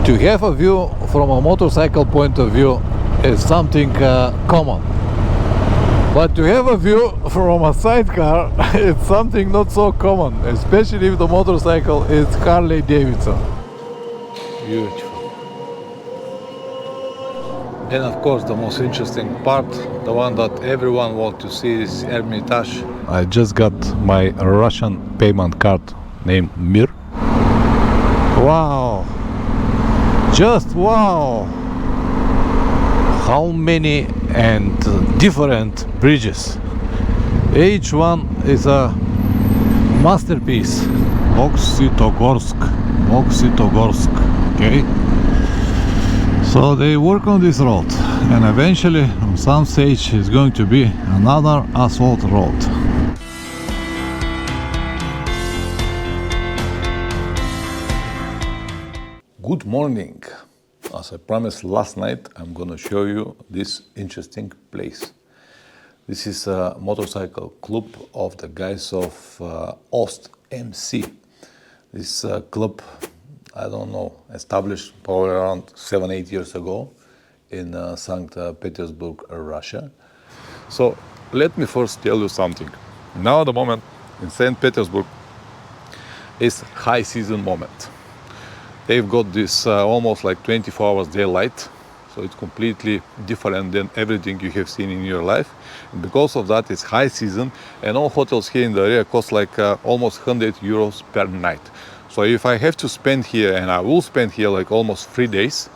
To have a view from a motorcycle point of view is something common. But to have a view from a sidecar, it's something not so common, especially if the motorcycle is Harley Davidson. Beautiful. And of course the most interesting part, the one that everyone wants to see, is Hermitage. I just got my Russian payment card named Mir. Wow! Just wow! How many and different bridges. Each one is a masterpiece. Boksitogorsk, okay? So they work on this road, and eventually on some stage is going to be another asphalt road. Good morning. As I promised last night, I'm gonna show you this interesting place. This is a motorcycle club of the guys of Ost MC. This club, I don't know, established probably around 7-8 years ago in St. Petersburg, Russia. So let me first tell you something. Now at the moment in St. Petersburg is high season moment. They've got this almost like 24 hours daylight, so it's completely different than everything you have seen in your life. And because of that, it's high season, and all hotels here in the area cost like almost 100 euros per night. So if I have to spend here, and I will spend here like almost 3 days,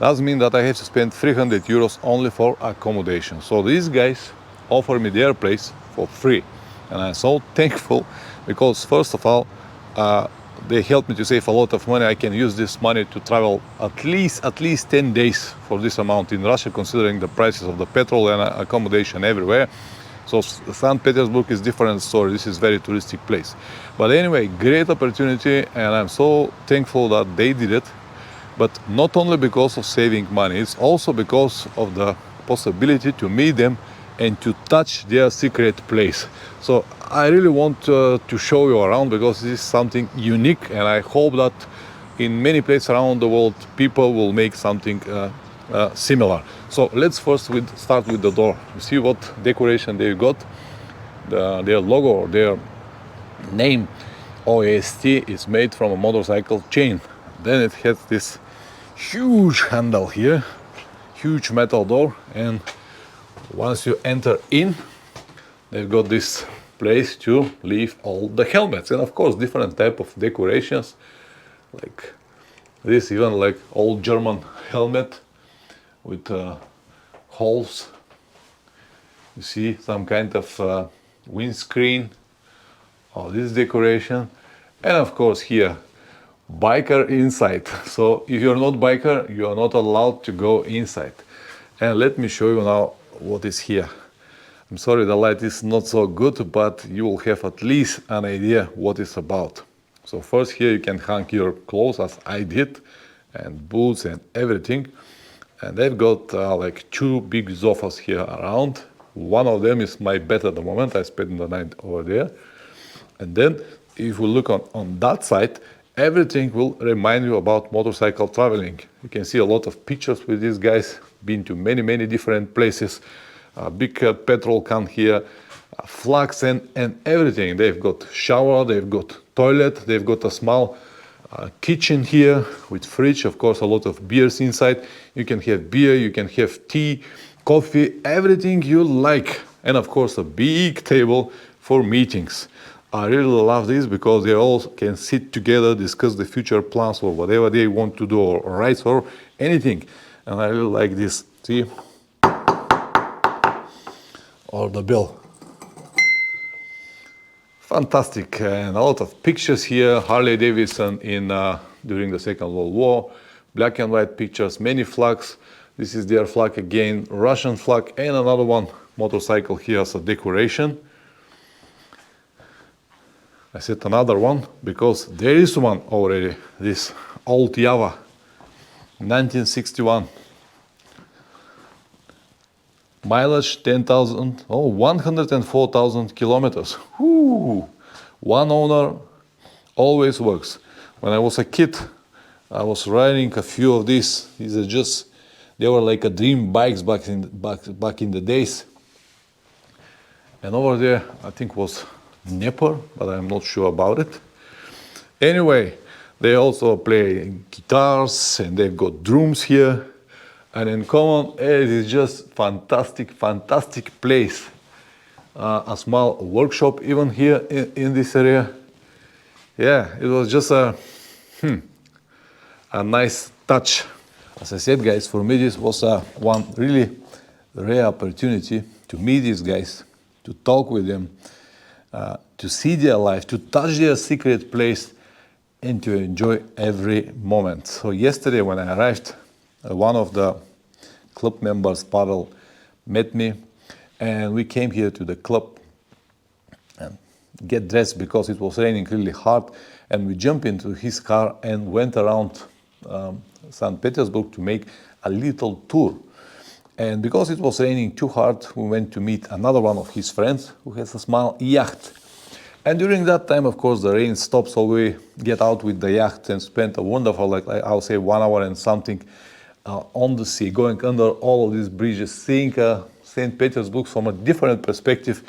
that means that I have to spend 300 euros only for accommodation. So these guys offer me their place for free, and I'm so thankful because first of all, they helped me to save a lot of money. I can use this money to travel at least 10 days for this amount in Russia, considering the prices of the petrol and accommodation everywhere. So St. Petersburg is different story. This is very touristic place. But anyway, great opportunity, and I'm so thankful that they did it. But not only because of saving money, it's also because of the possibility to meet them and to touch their secret place. So I really want to show you around because this is something unique, and I hope that in many places around the world people will make something similar. So let's first start with the door. You see what decoration they got. Their logo or their name OST is made from a motorcycle chain. Then it has this huge handle here, huge metal door, and once you enter in, they've got this place to leave all the helmets, and of course different type of decorations, like this, even like old German helmet with holes. You see some kind of windscreen, all this decoration, and of course here biker inside. So if you're not biker, you are not allowed to go inside. And let me show you now what is here. I'm sorry the light is not so good, but you will have at least an idea what it's about. So first here you can hang your clothes as I did, and boots and everything. And they've got like 2 big sofas here around. One of them is my bed at the moment. I spent the night over there. And then if we look on that side, everything will remind you about motorcycle traveling. You can see a lot of pictures with these guys, been to many different places. A big petrol can here, flags and everything. They've got shower, they've got toilet, they've got a small kitchen here with fridge, of course a lot of beers inside. You can have beer, you can have tea, coffee, everything you like. And of course a big table for meetings. I really love this because they all can sit together, discuss the future plans or whatever they want to do, or rides or anything. And I really like this. See? Or the bell. Fantastic, and a lot of pictures here. Harley Davidson in during the Second World War, black and white pictures, many flags. This is their flag again, Russian flag, and another one motorcycle here as a decoration. I said another one because there is one already. This old Java, 1961. Mileage 104,000 kilometers. Woo! One owner always works. When I was a kid, I was riding a few of these. They were like a dream bikes back in the days. And over there, I think was Dnieper, but I'm not sure about it. Anyway, they also play guitars and they've got drums here. And in common, it is just fantastic place. A small workshop even here in this area. Yeah, it was just a nice touch. As I said, guys, for me this was one really rare opportunity to meet these guys, to talk with them, to see their life, to touch their secret place, and to enjoy every moment. So yesterday when I arrived, one of the club members, Pavel, met me, and we came here to the club and get dressed because it was raining really hard, and we jumped into his car and went around St. Petersburg to make a little tour. And because it was raining too hard, we went to meet another one of his friends who has a small yacht. And during that time, of course, the rain stopped, so we get out with the yacht and spent a wonderful, like I'll say, 1 hour and something on the sea, going under all of these bridges, seeing St. Petersburg from a different perspective.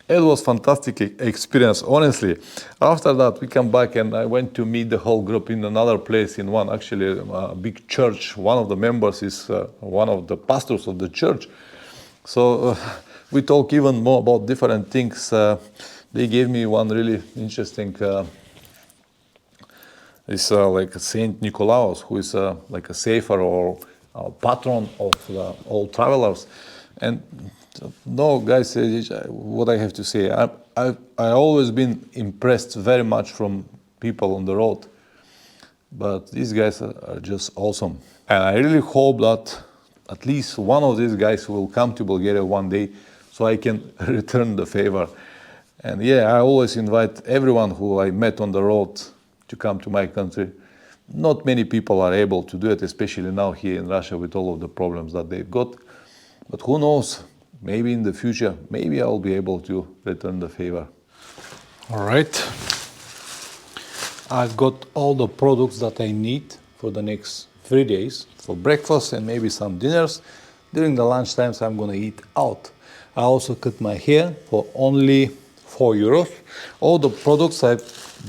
It was fantastic experience, honestly. After that, we come back and I went to meet the whole group in another place, in one, actually, a big church. One of the members is one of the pastors of the church. So we talk even more about different things. They gave me one really interesting, it's like Saint Nicolaus, who is like a safer or patron of all travelers. And no, guys, what I have to say, I always been impressed very much from people on the road, but these guys are just awesome. And I really hope that at least one of these guys will come to Bulgaria one day so I can return the favor. And yeah, I always invite everyone who I met on the road to come to my country. Not many people are able to do it, especially now here in Russia with all of the problems that they've got. But who knows, maybe in the future, maybe I'll be able to return the favor. All right. I've got all the products that I need for the next 3 days, for breakfast and maybe some dinners. During the lunch times, I'm gonna eat out. I also cut my hair for only 4 euros. All the products I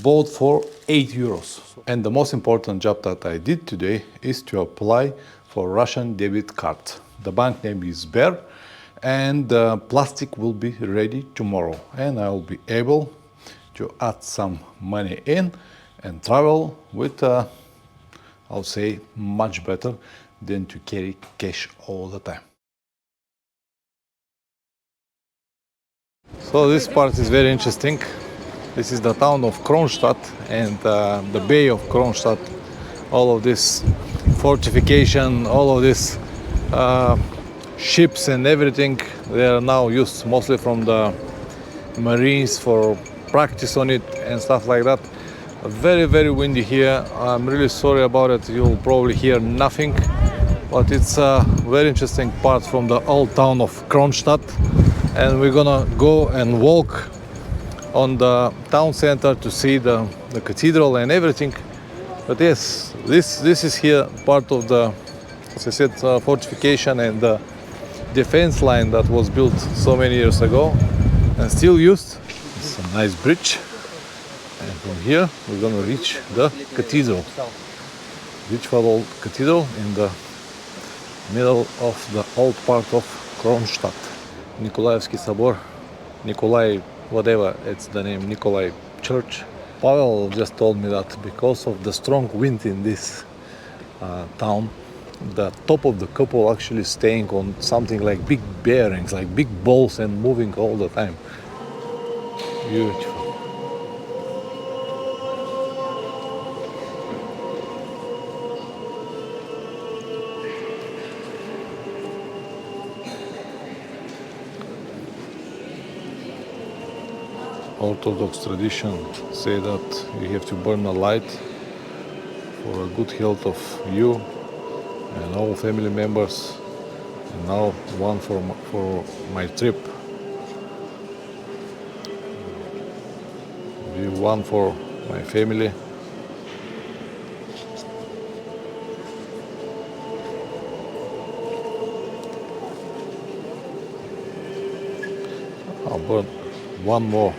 bought for 8 euros. And the most important job that I did today is to apply for Russian debit card. The bank name is Bear, and the plastic will be ready tomorrow. And I will be able to add some money in and travel with, I'll say, much better than to carry cash all the time. So this part is very interesting. This is the town of Kronstadt and the bay of Kronstadt. All of this fortification, all of this ships and everything, they are now used mostly from the Marines for practice on it and stuff like that. Very, very windy here. I'm really sorry about it. You'll probably hear nothing, but it's a very interesting part from the old town of Kronstadt. And we're gonna go and walk on the town center to see the cathedral and everything. But yes, this is here part of the, as I said, fortification and the defense line that was built so many years ago and still used. It's a nice bridge. And from here we're gonna reach the cathedral. Beautiful cathedral in the middle of the old part of Kronstadt. Nikolaevsky Собор, Nikolai, whatever, it's the name, Nikolai Church. Pavel just told me that because of the strong wind in this town, the top of the cupola actually staying on something like big bearings, like big balls and moving all the time. Beautiful. Orthodox tradition say that you have to burn a light for a good health of you and all family members, and now one for my trip. One for my family. about one more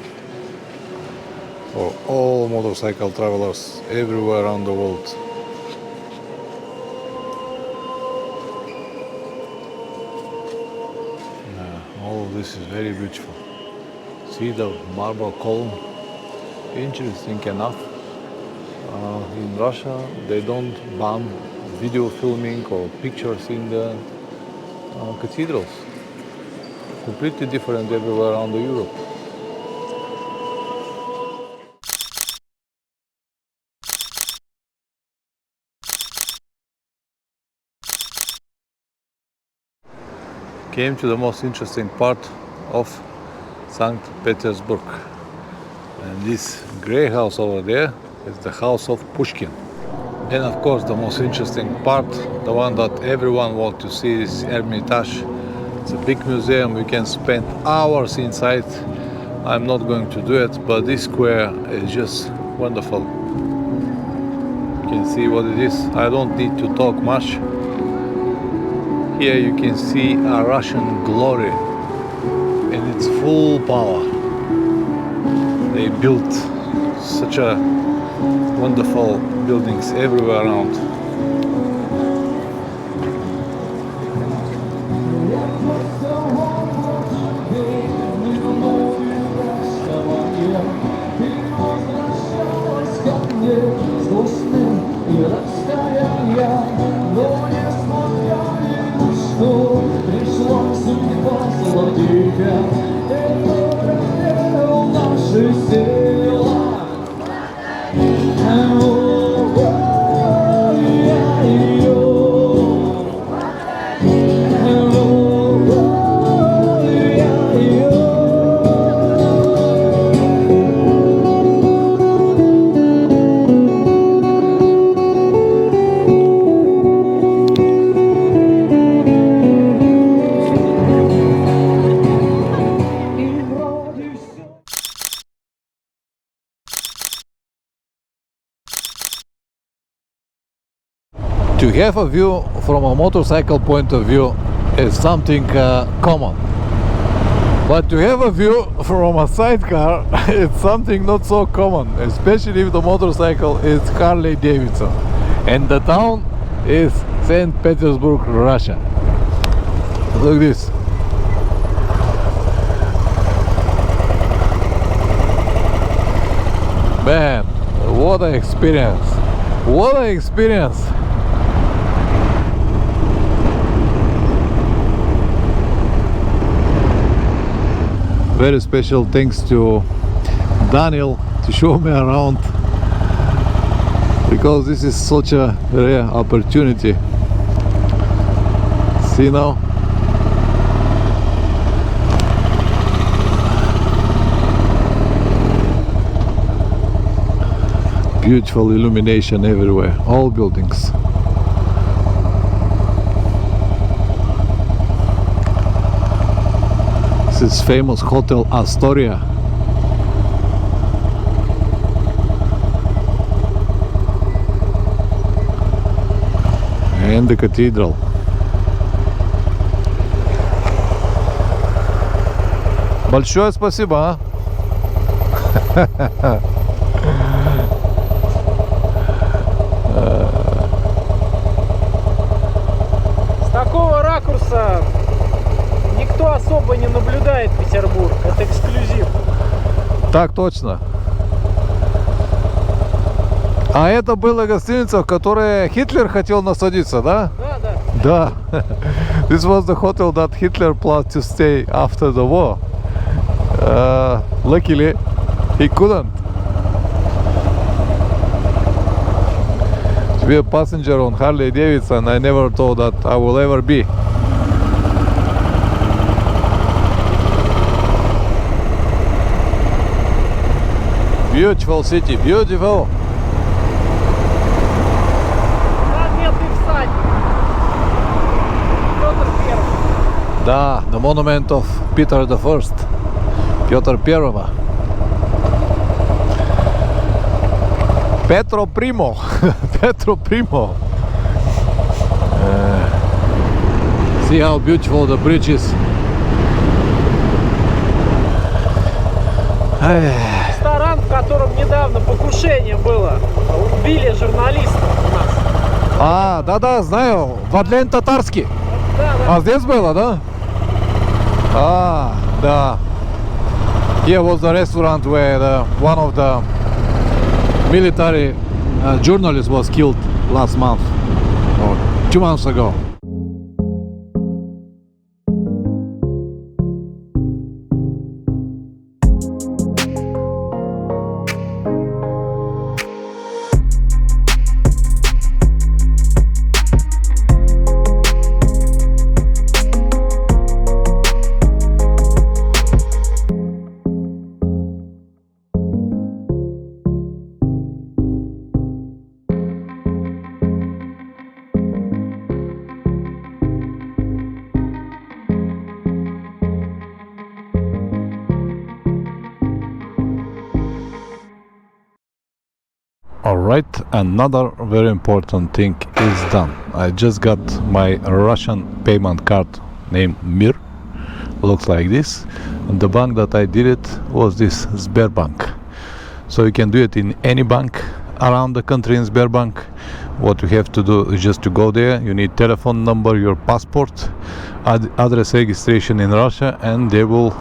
for all motorcycle travelers everywhere around the world. All of this is very beautiful. See the marble column? Interesting enough, in Russia they don't ban video filming or pictures in the cathedrals. Completely different everywhere around Europe. Came to the most interesting part of St. Petersburg. And this grey house over there is the house of Pushkin. And of course the most interesting part, the one that everyone wants to see, is Hermitage. It's a big museum, we can spend hours inside. I'm not going to do it, but this square is just wonderful. You can see what it is. I don't need to talk much. Here you can see a Russian glory in its full power. They built such a wonderful buildings everywhere around. To have a view from a motorcycle point of view is something common, but to have a view from a sidecar it's something not so common, especially if the motorcycle is Harley Davidson and the town is St. Petersburg, Russia. Look at this. Man, what an experience! What an experience! Very special thanks to Daniel to show me around, because this is such a rare opportunity. See now? Beautiful illumination everywhere, all buildings. This is famous Hotel Astoria. And the cathedral. Большое спасибо. С такого ракурса никто особо не наблюдает Петербург. Это эксклюзив. Так точно. А это была гостиница, в которой Гитлер хотел насадиться, да? Да, да. Да. This was the hotel that Hitler planned to stay after the war. Luckily, he couldn't. To be a passenger on Harley Davidson, I never thought that I will ever be. Beautiful city, beautiful. Памятный всадник. Петр Первый. Да, the monument of Peter the First. Петр Первого. Petro Primo. Petro Primo. See how beautiful the bridge is. Ресторан, в котором недавно покушение было. Убили журналиста у нас. А, да-да, знаю. Вадлен татарский. Да, да. А здесь было, да? А, да. Here was the restaurant where one of the military journalists was killed last month or 2 months ago. Alright, another very important thing is done. I just got my Russian payment card named Mir. Looks like this. And the bank that I did it was this Sberbank. So you can do it in any bank around the country in Sberbank. What you have to do is just to go there. You need telephone number, your passport, address registration in Russia, and they will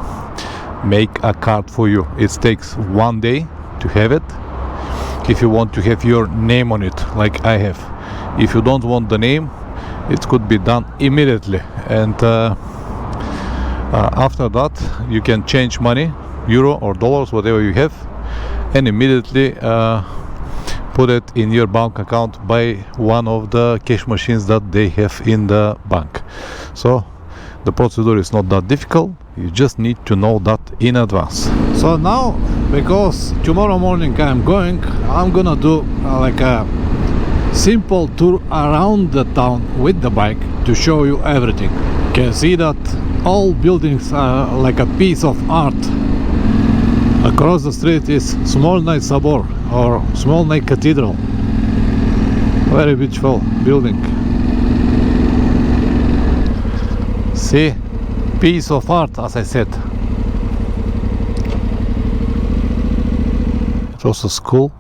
make a card for you. It takes 1 day to have it. If you want to have your name on it, like I have. If you don't want the name, it could be done immediately. And after that, you can change money, euro or dollars, whatever you have, and immediately put it in your bank account by one of the cash machines that they have in the bank. So the procedure is not that difficult. You just need to know that in advance. So now, because tomorrow morning I'm gonna do like a simple tour around the town with the bike to show you everything. You can see that all buildings are like a piece of art. Across the street is Smolny Sobor or Smolny Cathedral. Very beautiful building. See, piece of art, as I said. It was a school,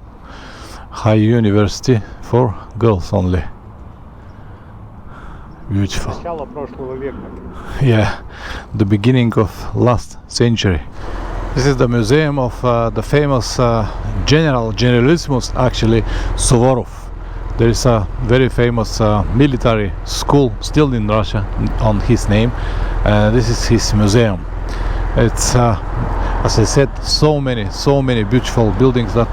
high university for girls only. Beautiful. Начало прошлого века. Yeah, the beginning of last century. This is the museum of the famous generalissimus, actually, Suvorov. There is a very famous military school still in Russia on his name. This is his museum. It's as I said, so many beautiful buildings that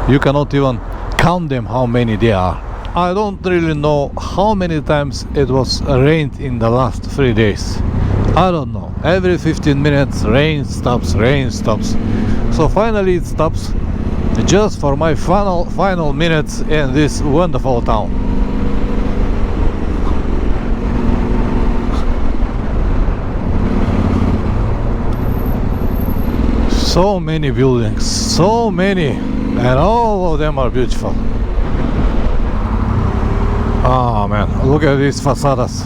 you cannot even count them how many there are. I don't really know how many times it was rained in the last 3 days. I don't know. Every 15 minutes rain stops. So finally it stops just for my final minutes in this wonderful town. So many buildings, so many, and all of them are beautiful. Oh man, look at these façadas.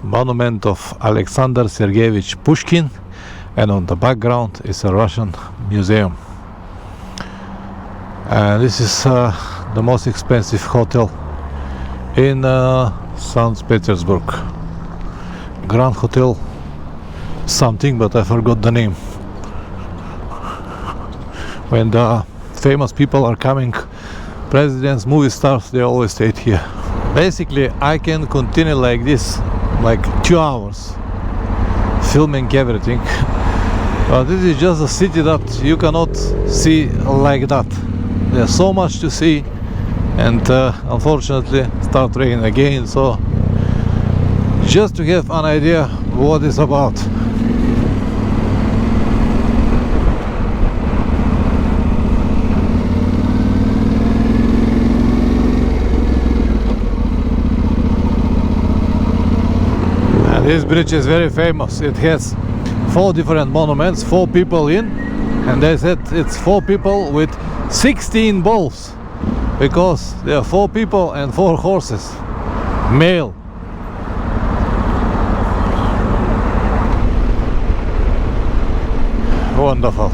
Monument of Alexander Sergeyevich Pushkin, and on the background is a Russian museum. And this is the most expensive hotel in St. Petersburg. Grand Hotel something, but I forgot the name. When the famous people are coming, presidents, movie stars, they always stay here. Basically, I can continue like this, like 2 hours, filming everything. But this is just a city that you cannot see like that. There's so much to see, and unfortunately, start raining again. So, just to have an idea what it's about. This bridge is very famous. It has 4 different monuments, 4 people in, and they said it's 4 people with 16 bulls, because there are 4 people and 4 horses, male. Wonderful.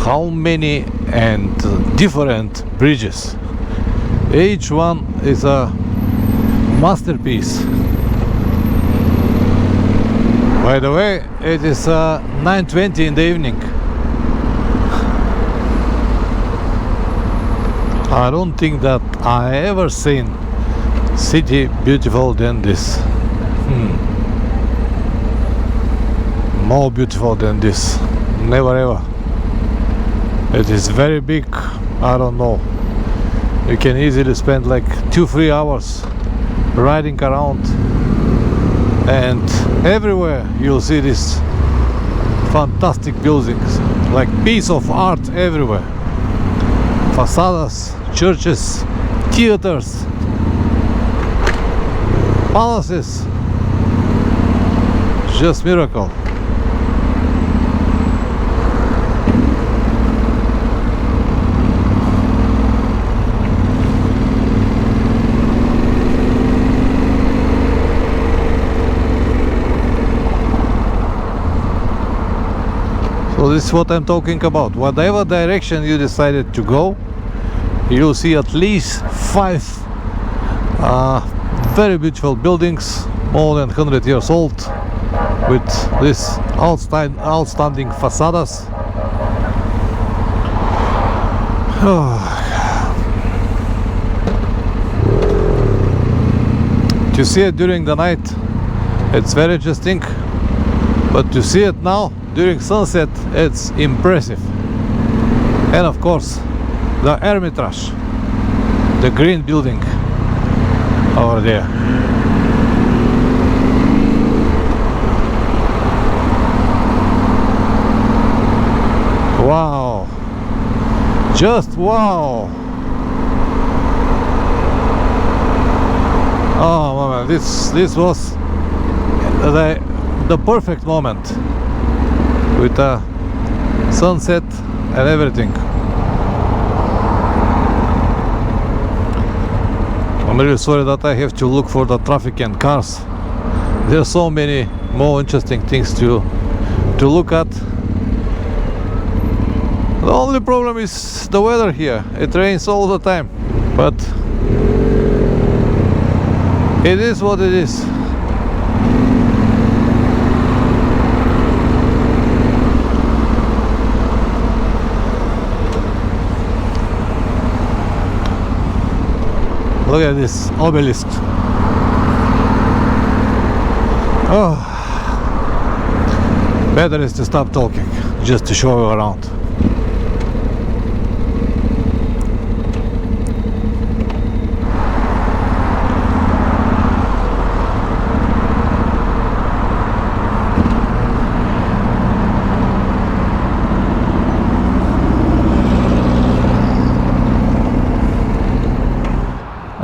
How many and different bridges. Each one is a masterpiece. By the way, it is 9:20 in the evening. I don't think that I ever seen city beautiful than this. More beautiful than this. Never ever. It is very big. I don't know. You can easily spend like 2-3 hours riding around, and everywhere you'll see these fantastic buildings, like piece of art everywhere. Façadas, churches, theaters, palaces. Just miracle. So this is what I'm talking about. Whatever direction you decided to go, you'll see at least 5 very beautiful buildings, more than 100 years old, with these outstanding façadas. To see it during the night, it's very interesting, but to see it now during sunset, it's impressive. And of course, the Hermitage, the green building over there. Wow, just wow. Oh man, this was the perfect moment, with a sunset and everything. I'm really sorry that I have to look for the traffic and cars. There are so many more interesting things to look at. The only problem is the weather here. It rains all the time, but it is what it is. Look at this obelisk. Oh, better is to stop talking, just to show you around.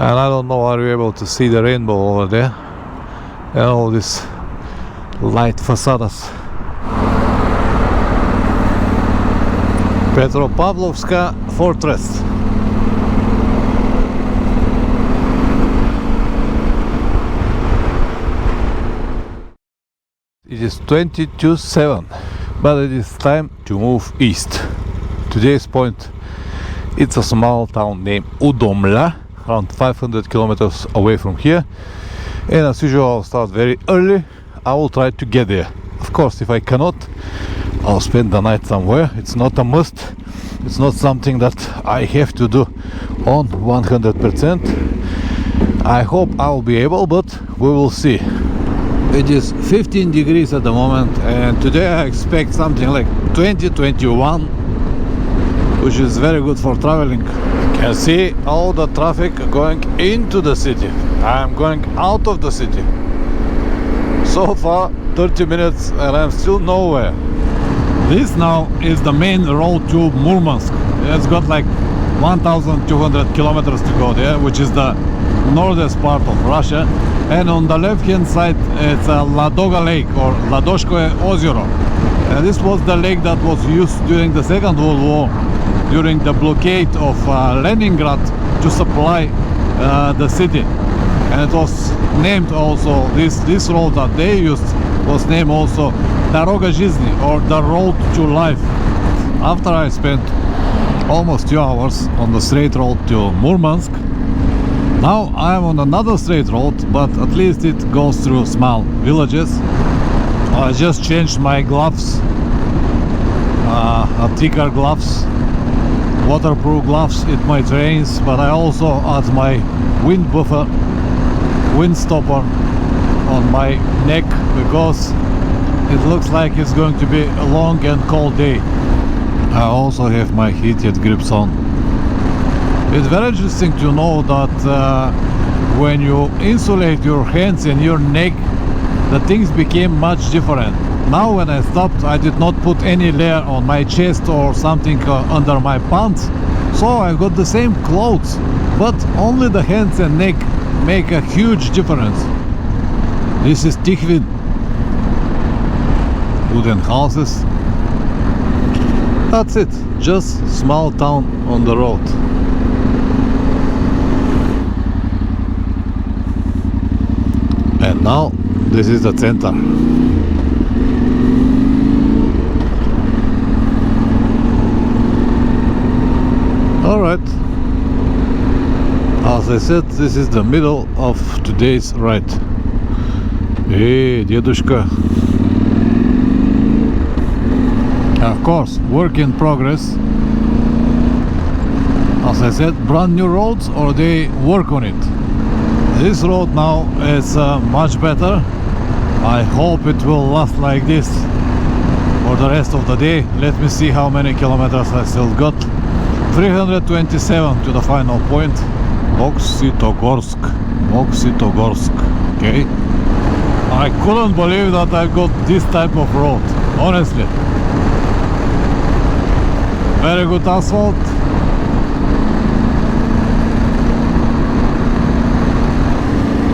And I don't know, are you able to see the rainbow over there? And all these light façadas. Petropavlovska Fortress. It is 22:07, but it is time to move east. Today's point, it's a small town named Udomla, around 500 kilometers away from here, and as usual I'll start very early. I will try to get there. Of course, if I cannot, I'll spend the night somewhere. It's not a must, it's not something that I have to do on 100%. I hope I'll be able, but we will see. It is 15 degrees at the moment, and today I expect something like 20-21, which is very good for traveling. You can see all the traffic going into the city. I'm going out of the city. So far 30 minutes and I'm still nowhere. This now is the main road to Murmansk. It's got like 1,200 kilometers to go there, which is the northern part of Russia, and on the left hand side it's a Ladoga Lake or Ladoshkoe Ozero. This was the lake that was used during the Second World War, during the blockade of Leningrad, to supply the city. And it was named also, this road that they used was named also Doroga Жизни, or the road to life. After I spent almost 2 hours on the straight road to Murmansk, now I'm on another straight road, but at least it goes through small villages. I just changed my gloves, thicker gloves, waterproof gloves. It might rain, but I also add my wind buffer, wind stopper on my neck, because it looks like it's going to be a long and cold day. I also have my heated grips on. It's very interesting to know that when you insulate your hands and your neck, the things became much different. Now when I stopped, I did not put any layer on my chest or something under my pants, so I got the same clothes, but only the hands and neck make a huge difference. This is Tikhvin. Wooden houses. That's it, just small town on the road. And now this is the center. Alright, as I said, this is the middle of today's ride. Hey, Dedushka. Of course, work in progress. As I said, brand new roads, or they work on it. This road now is much better. I hope it will last like this for the rest of the day. Let me see how many kilometers I still got. 327 to the final point. Boksitogorsk. Okay. I couldn't believe that I got this type of road, honestly. Very good asphalt.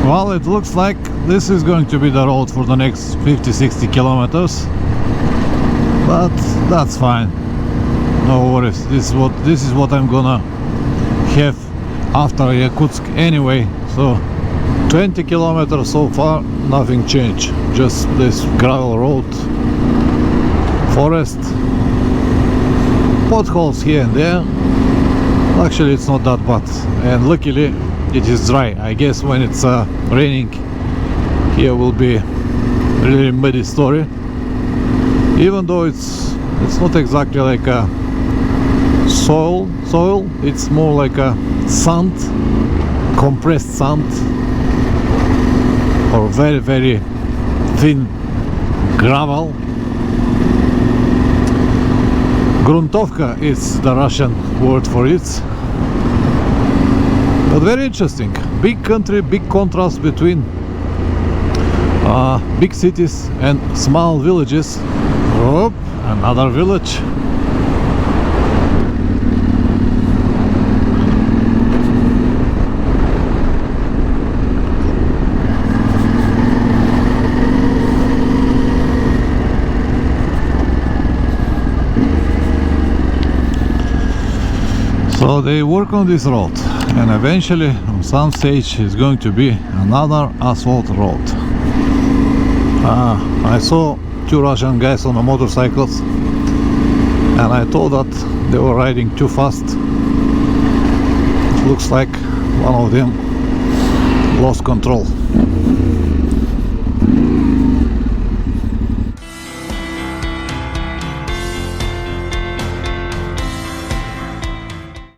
Well, it looks like this is going to be the road for the next 50-60 kilometers, but that's fine. No worries. This is what I'm gonna have after Yakutsk anyway. So 20 kilometers so far, nothing changed. Just this gravel road, forest, potholes here and there. Actually, it's not that bad, and luckily it is dry. I guess when it's raining, here will be really muddy story. Even though it's not exactly like a soil, it's more like a sand, compressed sand, or very, very thin gravel. Gruntovka is the Russian word for it. But very interesting. Big country, big contrast between big cities and small villages. Oh, another village. So they work on this road, and eventually on some stage is going to be another asphalt road. I saw 2 Russian guys on the motorcycles, and I thought that they were riding too fast. It looks like one of them lost control.